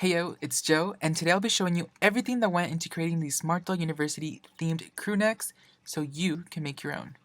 Heyo, it's Joe, and today I'll be showing you everything that went into creating these Smart Doll University themed crew necks so you can make your own.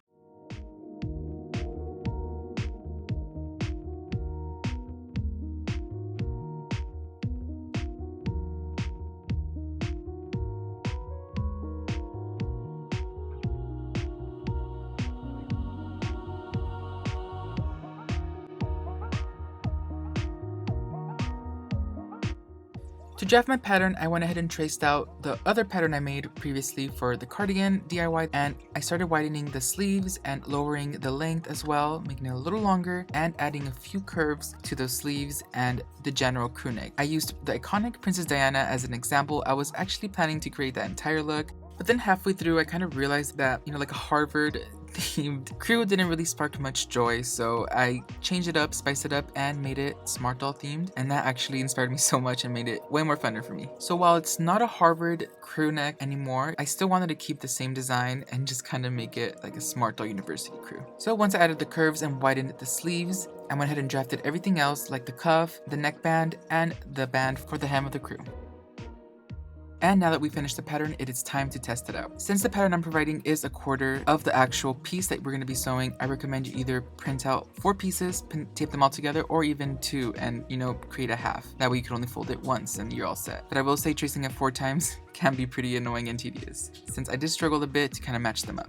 To draft my pattern, I went ahead and traced out the other pattern I made previously for the cardigan DIY, and I started widening the sleeves and lowering the length as well, making it a little longer and adding a few curves to those sleeves and the general crew neck. I used the iconic Princess Diana as an example. I was actually planning to create that entire look, but then halfway through I kind of realized that, like a Harvard themed crew didn't really spark much joy, so I changed it up, spiced it up, and made it Smart Doll themed, and that actually inspired me so much and made it way more funner for me. So while it's not a Harvard crew neck anymore, I still wanted to keep the same design and just kind of make it like a Smart Doll University crew. So once I added the curves and widened the sleeves, I went ahead and drafted everything else like the cuff, the neckband, and the band for the hem of the crew. And now that we finished the pattern, it is time to test it out. Since the pattern I'm providing is a quarter of the actual piece that we're going to be sewing, I recommend you either print out 4 pieces, tape them all together, or even 2 and, create a half. That way you can only fold it once and you're all set. But I will say tracing it 4 times can be pretty annoying and tedious, since I did struggle a bit to kind of match them up.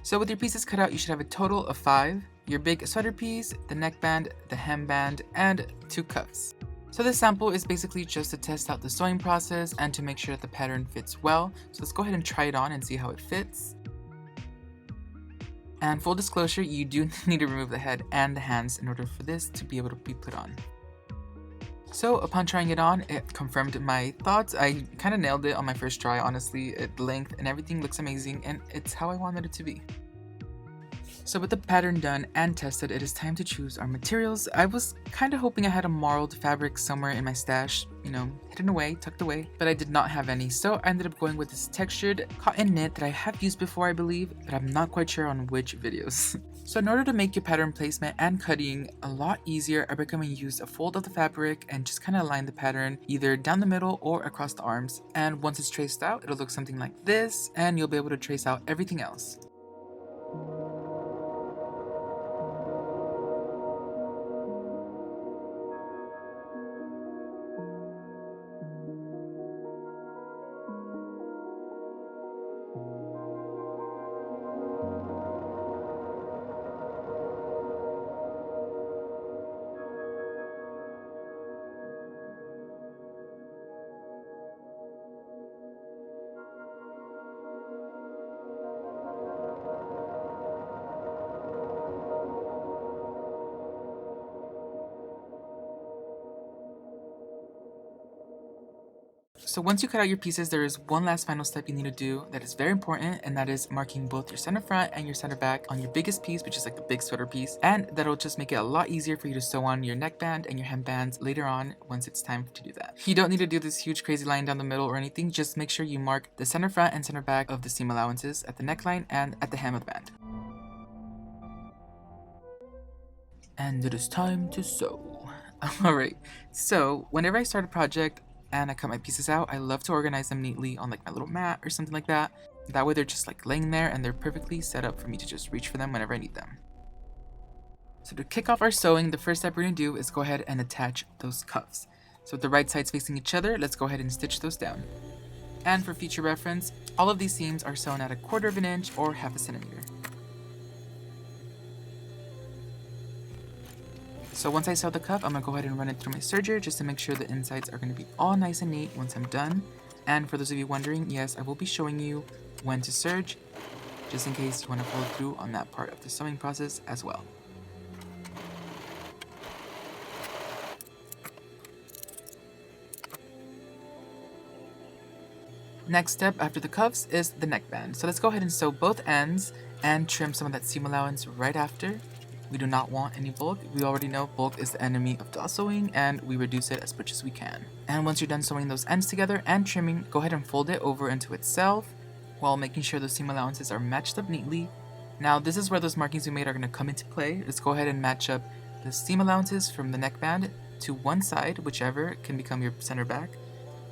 So with your pieces cut out, you should have a total of 5. Your big sweater piece, the neckband, the hemband, and 2 cuffs. So this sample is basically just to test out the sewing process and to make sure that the pattern fits well. So let's go ahead and try it on and see how it fits. And full disclosure, you do need to remove the head and the hands in order for this to be able to be put on. So upon trying it on, it confirmed my thoughts. I kind of nailed it on my first try, honestly. The length and everything looks amazing, and it's how I wanted it to be. So with the pattern done and tested, it is time to choose our materials. I was kind of hoping I had a marled fabric somewhere in my stash, hidden away, tucked away, but I did not have any, so I ended up going with this textured cotton knit that I have used before, I believe, but I'm not quite sure on which videos. So in order to make your pattern placement and cutting a lot easier, I recommend you use a fold of the fabric and just kind of line the pattern either down the middle or across the arms. And once it's traced out, it'll look something like this, and you'll be able to trace out everything else. So once you cut out your pieces, there is one last final step you need to do that is very important, and that is marking both your center front and your center back on your biggest piece, which is like the big sweater piece, and that'll just make it a lot easier for you to sew on your neckband and your hembands later on once it's time to do that. You don't need to do this huge crazy line down the middle or anything, just make sure you mark the center front and center back of the seam allowances at the neckline and at the hem of the band. And it is time to sew. Alright, so whenever I start a project, and I cut my pieces out, I love to organize them neatly on like my little mat or something like that. That way they're just like laying there and they're perfectly set up for me to just reach for them whenever I need them. So to kick off our sewing, the first step we're going to do is go ahead and attach those cuffs. So with the right sides facing each other, let's go ahead and stitch those down. And for future reference, all of these seams are sewn at 1/4 of an inch or 1/2 centimeter. So once I sew the cuff, I'm going to go ahead and run it through my serger just to make sure the insides are going to be all nice and neat once I'm done. And for those of you wondering, yes, I will be showing you when to serge, just in case you want to follow through on that part of the sewing process as well. Next step after the cuffs is the neckband. So let's go ahead and sew both ends and trim some of that seam allowance right after. We do not want any bulk. We already know bulk is the enemy of doll sewing, and we reduce it as much as we can. And once you're done sewing those ends together and trimming, go ahead and fold it over into itself while making sure those seam allowances are matched up neatly. Now this is where those markings we made are going to come into play. Let's go ahead and match up the seam allowances from the neckband to one side, whichever can become your center back.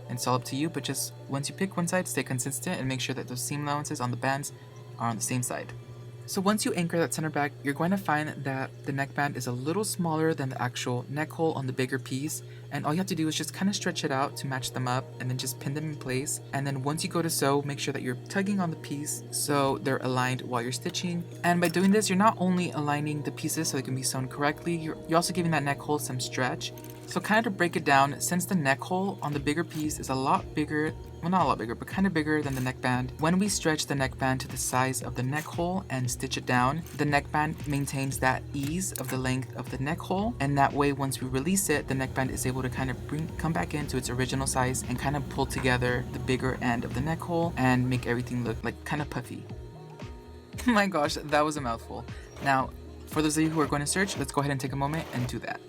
It's all up to you, but just once you pick one side, stay consistent and make sure that those seam allowances on the bands are on the same side. So once you anchor that center back, you're going to find that the neckband is a little smaller than the actual neck hole on the bigger piece, and all you have to do is just kind of stretch it out to match them up and then just pin them in place. And then once you go to sew, make sure that you're tugging on the piece so they're aligned while you're stitching. And by doing this, you're not only aligning the pieces so they can be sewn correctly, you're also giving that neck hole some stretch. So kind of to break it down, since the neck hole on the bigger piece is a lot bigger, well, not a lot bigger, but kind of bigger than the neckband, when we stretch the neckband to the size of the neck hole and stitch it down, the neckband maintains that ease of the length of the neck hole, and that way once we release it, the neckband is able to kind of come back into its original size and kind of pull together the bigger end of the neck hole and make everything look like kind of puffy. My gosh, that was a mouthful. Now, for those of you who are going to search, let's go ahead and take a moment and do that.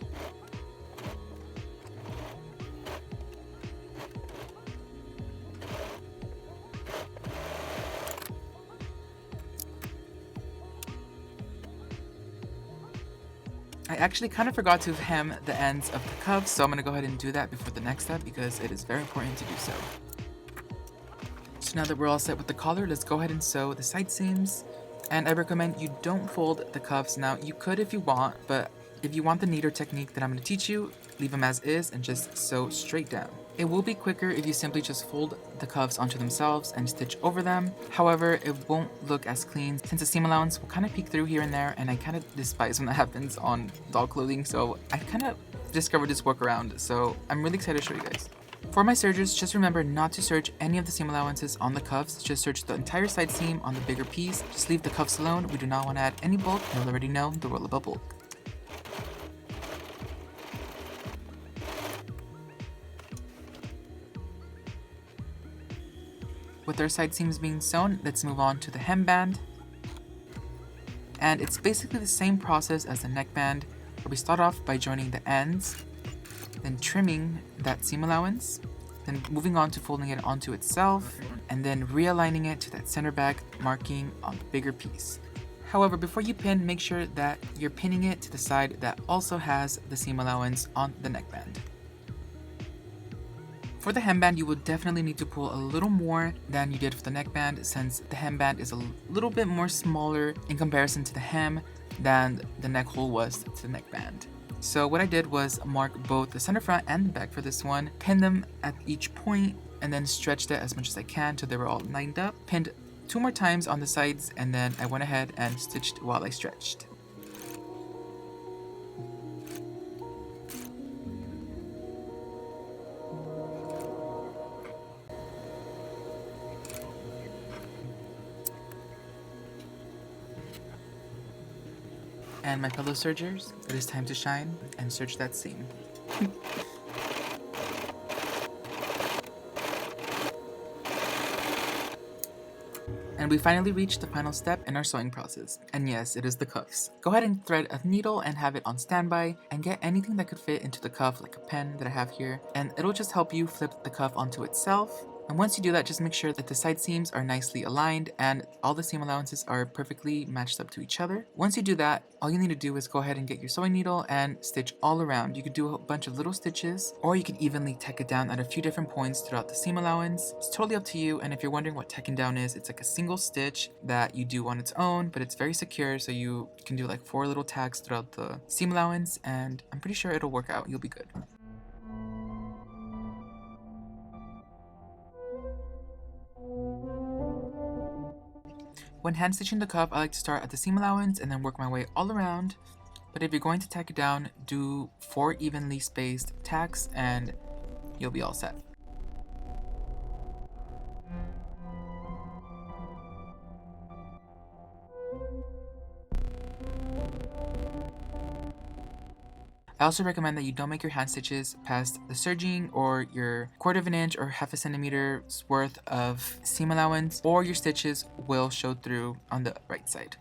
I actually kind of forgot to hem the ends of the cuffs, so I'm going to go ahead and do that before the next step because it is very important to do so. So now that we're all set with the collar, let's go ahead and sew the side seams. And I recommend you don't fold the cuffs. Now, you could if you want, but if you want the neater technique that I'm going to teach you, leave them as is and just sew straight down. It will be quicker if you simply just fold the cuffs onto themselves and stitch over them. However, it won't look as clean since the seam allowance will kind of peek through here and there, and I kind of despise when that happens on doll clothing, so I kind of discovered this workaround, so I'm really excited to show you guys. For my sergers, just remember not to serge any of the seam allowances on the cuffs, just serge the entire side seam on the bigger piece. Just leave the cuffs alone, we do not want to add any bulk, you'll already know the rule about bulk. With our side seams being sewn, let's move on to the hemband. And it's basically the same process as the neckband, where we start off by joining the ends, then trimming that seam allowance, then moving on to folding it onto itself, and then realigning it to that center back marking on the bigger piece. However, before you pin, make sure that you're pinning it to the side that also has the seam allowance on the neckband. For the hemband, you will definitely need to pull a little more than you did for the neckband, since the hemband is a little bit more smaller in comparison to the hem than the neck hole was to the neckband. So what I did was mark both the center front and the back for this one, pin them at each point, and then stretched it as much as I can till they were all lined up. Pinned 2 more times on the sides, and then I went ahead and stitched while I stretched. And my fellow sergers, it is time to shine and serge that seam. And we finally reached the final step in our sewing process. And yes, it is the cuffs. Go ahead and thread a needle and have it on standby, and get anything that could fit into the cuff, like a pen that I have here, and it'll just help you flip the cuff onto itself. And once you do that, just make sure that the side seams are nicely aligned and all the seam allowances are perfectly matched up to each other. Once you do that, all you need to do is go ahead and get your sewing needle and stitch all around. You could do a bunch of little stitches, or you can evenly tack it down at a few different points throughout the seam allowance. It's totally up to you, and if you're wondering what tacking down is, it's like a single stitch that you do on its own, but it's very secure, so you can do like 4 little tacks throughout the seam allowance, and I'm pretty sure it'll work out. You'll be good. When hand stitching the cuff, I like to start at the seam allowance and then work my way all around. But if you're going to tack it down, do 4 evenly spaced tacks and you'll be all set. I also recommend that you don't make your hand stitches past the serging or your 1/4 of an inch or 1/2 centimeter's worth of seam allowance, or your stitches will show through on the right side.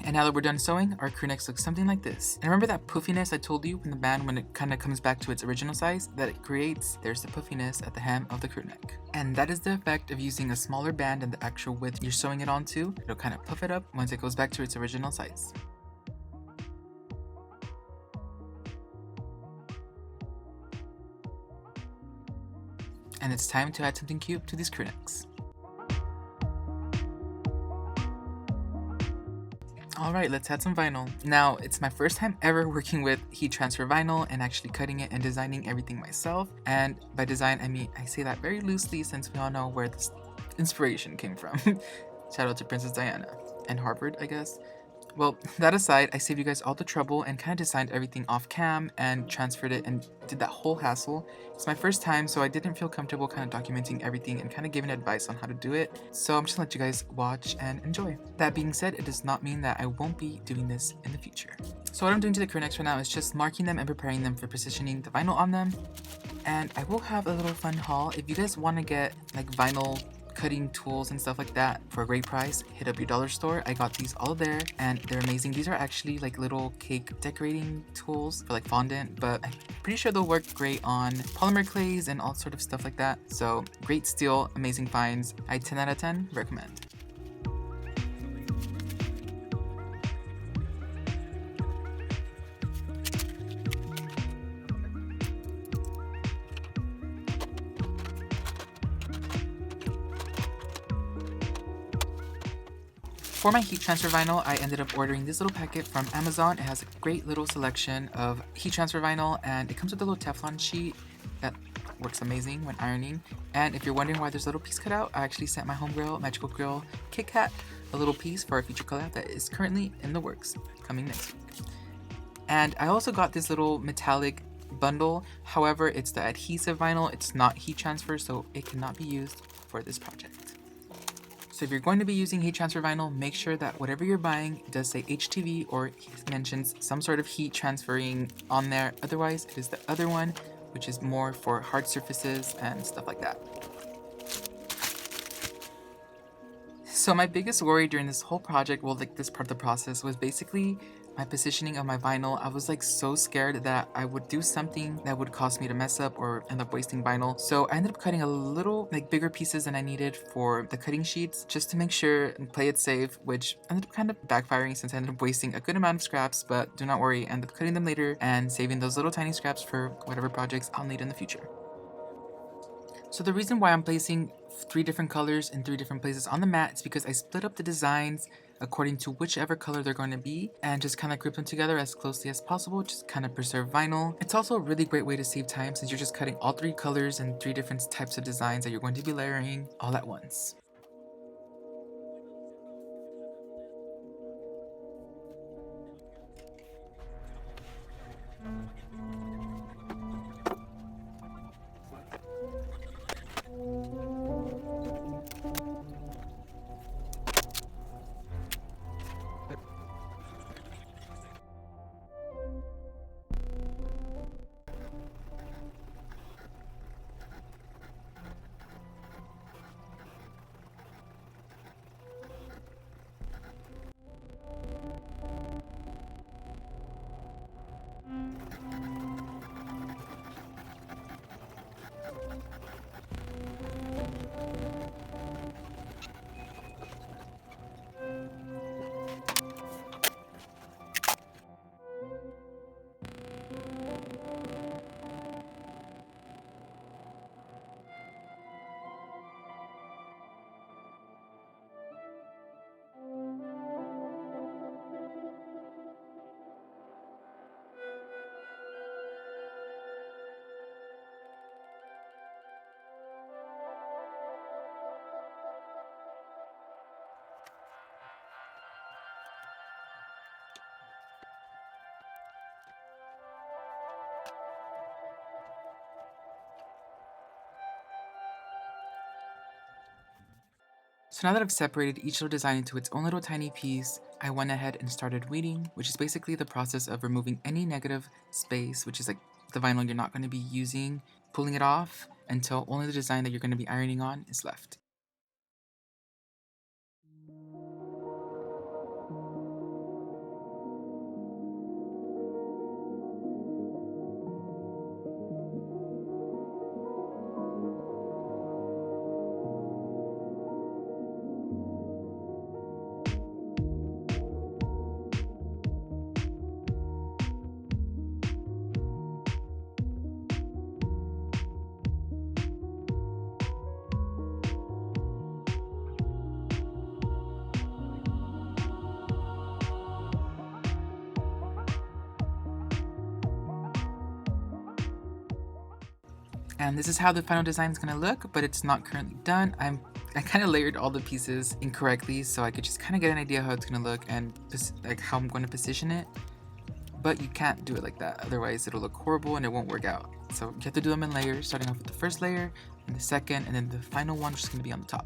And now that we're done sewing, our crewnecks look something like this. And remember that poofiness I told you in the band when it kind of comes back to its original size that it creates? There's the poofiness at the hem of the crewneck. And that is the effect of using a smaller band than the actual width you're sewing it onto. It'll kind of puff it up once it goes back to its original size. And it's time to add something cute to these crewnecks. Alright, let's add some vinyl. Now, it's my first time ever working with heat transfer vinyl and actually cutting it and designing everything myself. And by design, I mean, I say that very loosely since we all know where this inspiration came from. Shout out to Princess Diana and Harvard, I guess. Well, that aside, I saved you guys all the trouble and kind of designed everything off cam and transferred it and did that whole hassle. It's my first time, so I didn't feel comfortable kind of documenting everything and kind of giving advice on how to do it. So I'm just gonna let you guys watch and enjoy. That being said, it does not mean that I won't be doing this in the future. So what I'm doing to the crewnecks right now is just marking them and preparing them for positioning the vinyl on them. And I will have a little fun haul. If you guys want to get like vinyl cutting tools and stuff like that for a great price, hit up your dollar store. I got these all there and they're amazing. These are actually like little cake decorating tools for like fondant, but I'm pretty sure they'll work great on polymer clays and all sort of stuff like that. So great steal, amazing finds. I 10 out of 10 recommend. For my heat transfer vinyl, I ended up ordering this little packet from Amazon. It has a great little selection of heat transfer vinyl and it comes with a little Teflon sheet that works amazing when ironing. And if you're wondering why there's a little piece cut out, I actually sent my homegirl, Magical Grill Kit Kat, a little piece for a future collab that is currently in the works, coming next week. And I also got this little metallic bundle. However, it's the adhesive vinyl. It's not heat transfer, so it cannot be used for this project. So if you're going to be using heat transfer vinyl, make sure that whatever you're buying does say HTV or mentions some sort of heat transferring on there. Otherwise, it is the other one, which is more for hard surfaces and stuff like that. So my biggest worry during this whole project, well, like this part of the process, was basically my positioning of my vinyl. I was like so scared that I would do something that would cause me to mess up or end up wasting vinyl. So I ended up cutting a little like bigger pieces than I needed for the cutting sheets just to make sure and play it safe, which ended up kind of backfiring since I ended up wasting a good amount of scraps, but do not worry, I ended up cutting them later and saving those little tiny scraps for whatever projects I'll need in the future. So the reason why I'm placing 3 different colors in 3 different places on the mat is because I split up the designs according to whichever color they're going to be and just kind of group them together as closely as possible, just kind of preserve vinyl. It's also a really great way to save time since you're just cutting all 3 colors and 3 different types of designs that you're going to be layering all at once. So now that I've separated each little design into its own little tiny piece, I went ahead and started weeding, which is basically the process of removing any negative space, which is like the vinyl you're not going to be using, pulling it off until only the design that you're going to be ironing on is left. And this is how the final design is gonna look, but it's not currently done. I kind of layered all the pieces incorrectly so I could just kind of get an idea how it's gonna look and like how I'm going to position it. But you can't do it like that, otherwise it'll look horrible and it won't work out. So you have to do them in layers, starting off with the first layer, and the second, and then the final one, which is gonna be on the top.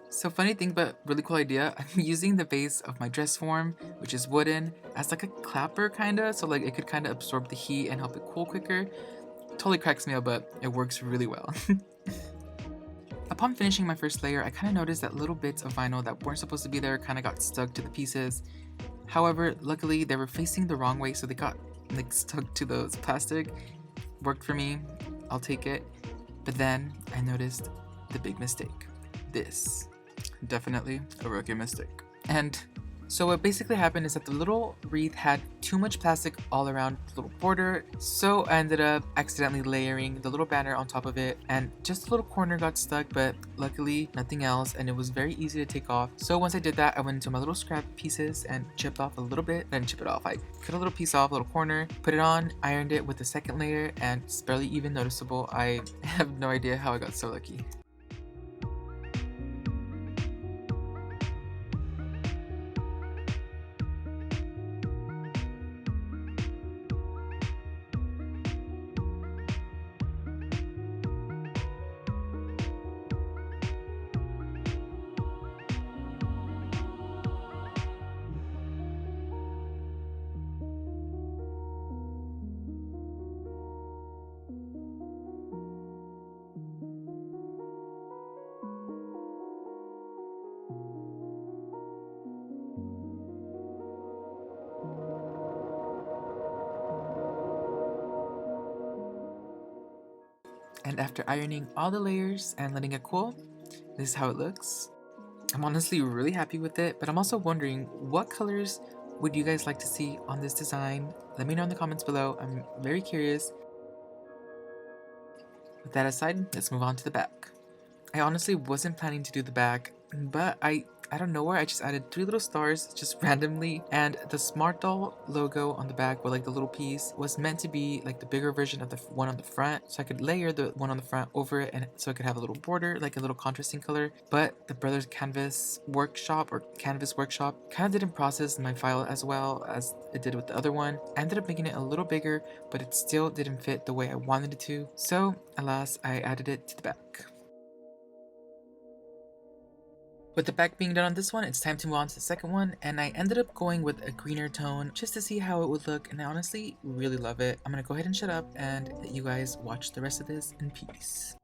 So funny thing, but really cool idea. I'm using the base of my dress form, which is wooden, as like a clapper kinda, so like it could kinda absorb the heat and help it cool quicker. Totally cracks me up, but it works really well. Upon finishing my first layer, I kinda noticed that little bits of vinyl that weren't supposed to be there kinda got stuck to the pieces. However, luckily they were facing the wrong way, so they got like stuck to the plastic. Worked for me, I'll take it. But then I noticed the big mistake. This. Definitely a rookie mistake. And so what basically happened is that the little wreath had too much plastic all around the little border, so I ended up accidentally layering the little banner on top of it, and just a little corner got stuck, but luckily nothing else, and it was very easy to take off. So once I did that, I went into my little scrap pieces and chipped off a little bit, then chip it off. I cut a little piece off, a little corner, put it on, ironed it with the second layer, and it's barely even noticeable. I have no idea how I got so lucky. And after ironing all the layers and letting it cool, this is how it looks. I'm honestly really happy with it, but I'm also wondering what colors would you guys like to see on this design? Let me know in the comments below. I'm very curious. With that aside, let's move on to the back. I honestly wasn't planning to do the back, but I don't know where I just added 3 little stars just randomly, and the Smart Doll logo on the back with like the little piece was meant to be like the bigger version of the one on the front, so I could layer the one on the front over it, and so I could have a little border, like a little contrasting color. But the Brothers Canvas Workshop kind of didn't process my file as well as it did with the other one. I ended up making it a little bigger, but it still didn't fit the way I wanted it to, so alas, I added it to the back. With the back being done on this one, it's time to move on to the second one, and I ended up going with a greener tone just to see how it would look, and I honestly really love it. I'm gonna go ahead and shut up and let you guys watch the rest of this in peace.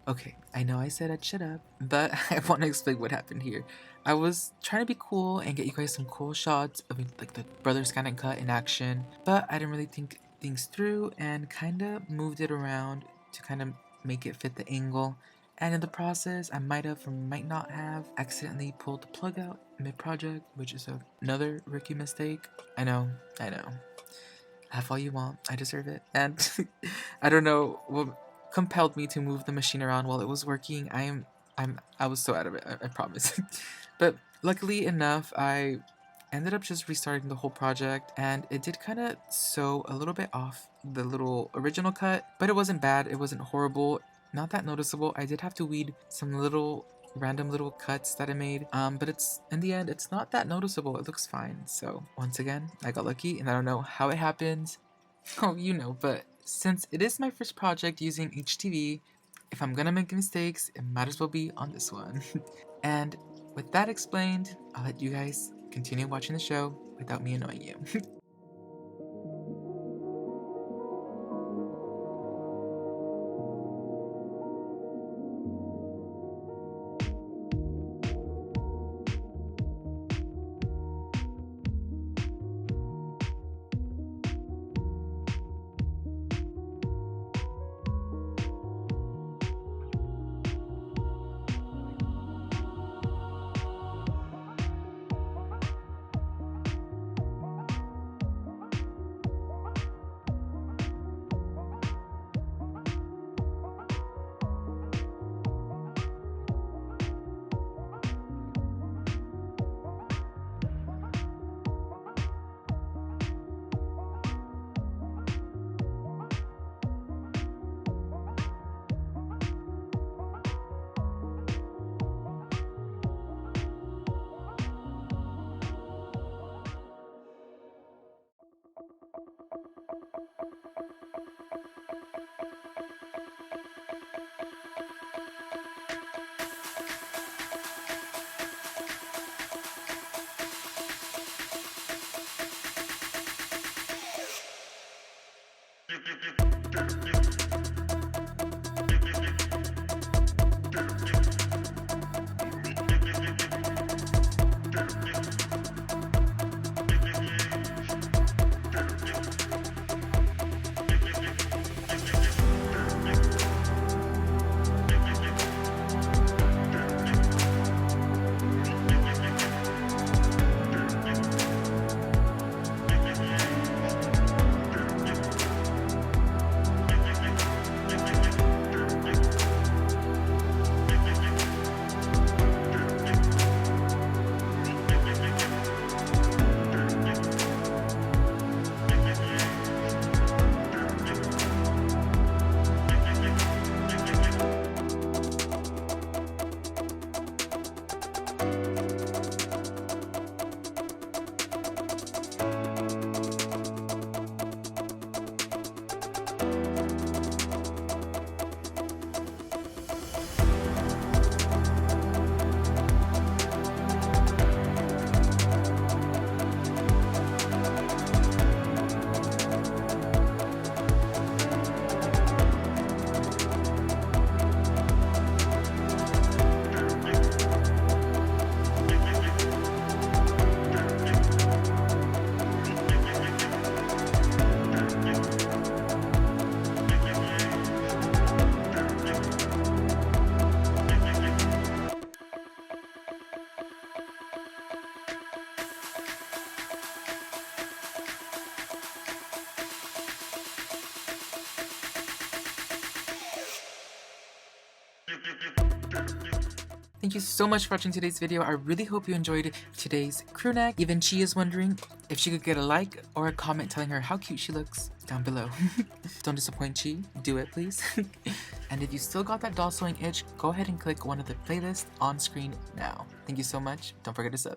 Okay, I know I said I'd shut up, but I want to explain what happened here. I was trying to be cool and get you guys some cool shots of like the brothers kind of cut in action, but I didn't really think things through and kind of moved it around to kind of make it fit the angle. And in the process, I might have or might not have accidentally pulled the plug out mid-project, which is another rookie mistake. I know. Have all you want. I deserve it. And I don't know what compelled me to move the machine around while it was working. I was so out of it. I promise. But luckily enough, I ended up just restarting the whole project, and it did kind of sew a little bit off the little original cut, but it wasn't bad. It wasn't horrible. Not that noticeable. I did have to weed some little random little cuts that I made, but it's in the end it's not that noticeable. It looks fine. So once again, I got lucky, and I don't know how it happened. Oh, you know, but since it is my first project using HTV, if I'm gonna make mistakes, it might as well be on this one. And with that explained, I'll let you guys continue watching the show without me annoying you. Thank you so much for watching today's video. I really hope you enjoyed today's crew neck. Even Chi is wondering if she could get a like or a comment telling her how cute she looks down below. Don't disappoint Chi. Do it, please. And if you still got that doll sewing itch, go ahead and click one of the playlists on screen now. Thank you so much. Don't forget to sub.